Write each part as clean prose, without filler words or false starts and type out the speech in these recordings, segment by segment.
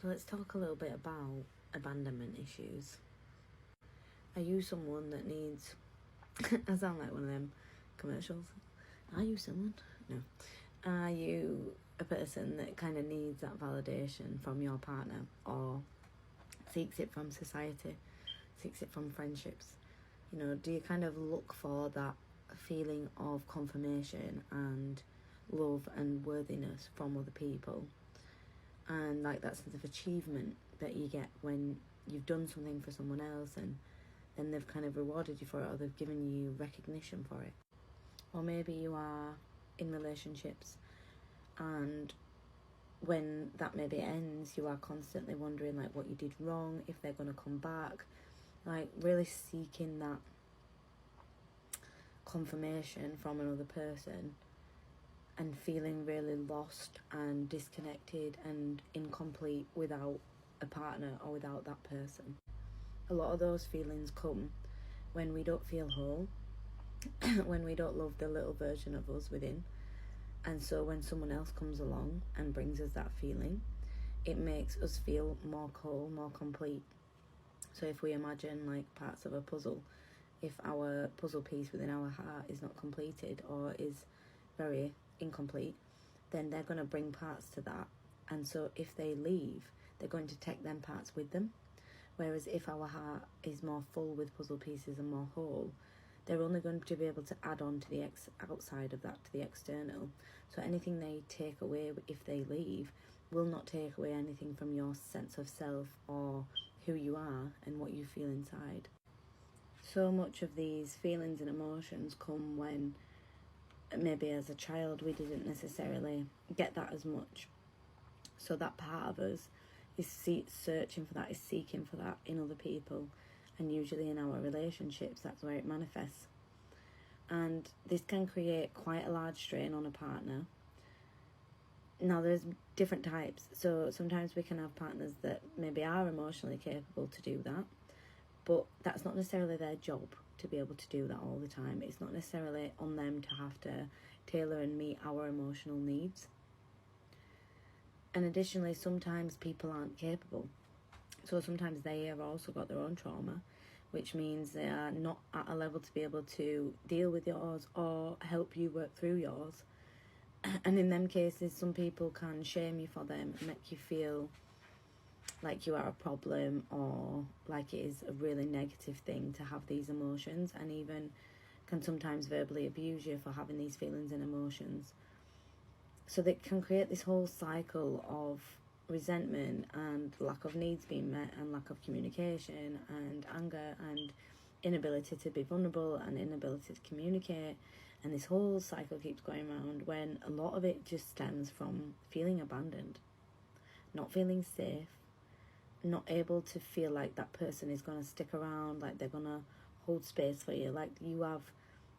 So let's talk a little bit about abandonment issues. Are you someone that needs... I sound like one of them commercials. Are you someone? No. Are you a person that kind of needs that validation from your partner, or seeks it from society, seeks it from friendships? You know, do you kind of look for that feeling of confirmation and love and worthiness from other people? And like that sense of achievement that you get when you've done something for someone else and then they've kind of rewarded you for it, or they've given you recognition for it. Or maybe you are in relationships and when that maybe ends, you are constantly wondering like what you did wrong, if they're going to come back, like really seeking that confirmation from another person and feeling really lost and disconnected and incomplete without a partner or without that person. A lot of those feelings come when we don't feel whole, when we don't love the little version of us within. And so when someone else comes along and brings us that feeling, it makes us feel more whole, more complete. So if we imagine like parts of a puzzle, if our puzzle piece within our heart is not completed or is very incomplete, then they're going to bring parts to that. And so if they leave, they're going to take them parts with them. Whereas if our heart is more full with puzzle pieces and more whole, they're only going to be able to add on to the outside of that, to the external. So anything they take away if they leave will not take away anything from your sense of self or who you are and what you feel inside. So much of these feelings and emotions come when maybe as a child we didn't necessarily get that as much. So that part of us is searching for that, is seeking for that in other people, and usually in our relationships that's where it manifests. And this can create quite a large strain on a partner. Now there's different types, so sometimes we can have partners that maybe are emotionally capable to do that, but that's not necessarily their job to be able to do that all the time. It's not necessarily on them to have to tailor and meet our emotional needs. And additionally, sometimes people aren't capable. So sometimes they have also got their own trauma, which means they are not at a level to be able to deal with yours or help you work through yours. And in them cases, some people can shame you for them and make you feel like you are a problem or like it is a really negative thing to have these emotions, and even can sometimes verbally abuse you for having these feelings and emotions. So they can create this whole cycle of resentment and lack of needs being met and lack of communication and anger and inability to be vulnerable and inability to communicate. And this whole cycle keeps going around when a lot of it just stems from feeling abandoned, not feeling safe, not able to feel like that person is going to stick around, like they're going to hold space for you, like you have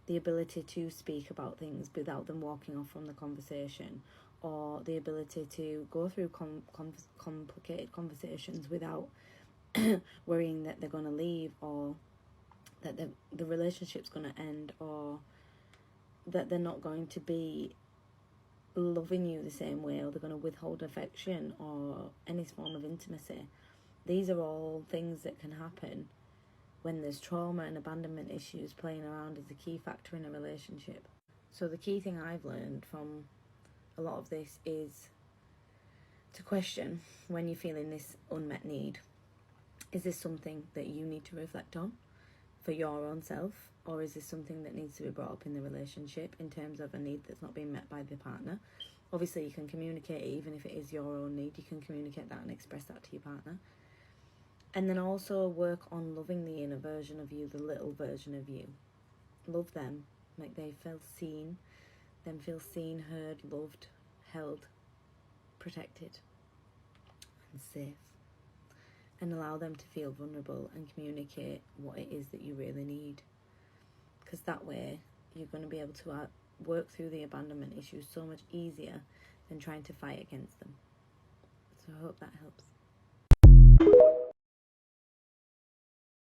the ability to speak about things without them walking off from the conversation, or the ability to go through complicated conversations without worrying that they're going to leave, or that the relationship's going to end, or that they're not going to be loving you the same way, or they're going to withhold affection or any form of intimacy. These are all things that can happen when there's trauma and abandonment issues playing around as a key factor in a relationship. So the key thing I've learned from a lot of this is to question when you're feeling this unmet need. Is this something that you need to reflect on for your own self, or is this something that needs to be brought up in the relationship in terms of a need that's not being met by the partner? Obviously you can communicate, even if it is your own need, you can communicate that and express that to your partner. And then also work on loving the inner version of you, the little version of you. Love them, make them feel seen, heard, loved, held, protected and safe. And allow them to feel vulnerable and communicate what it is that you really need. Because that way you're going to be able to work through the abandonment issues so much easier than trying to fight against them. So I hope that helps.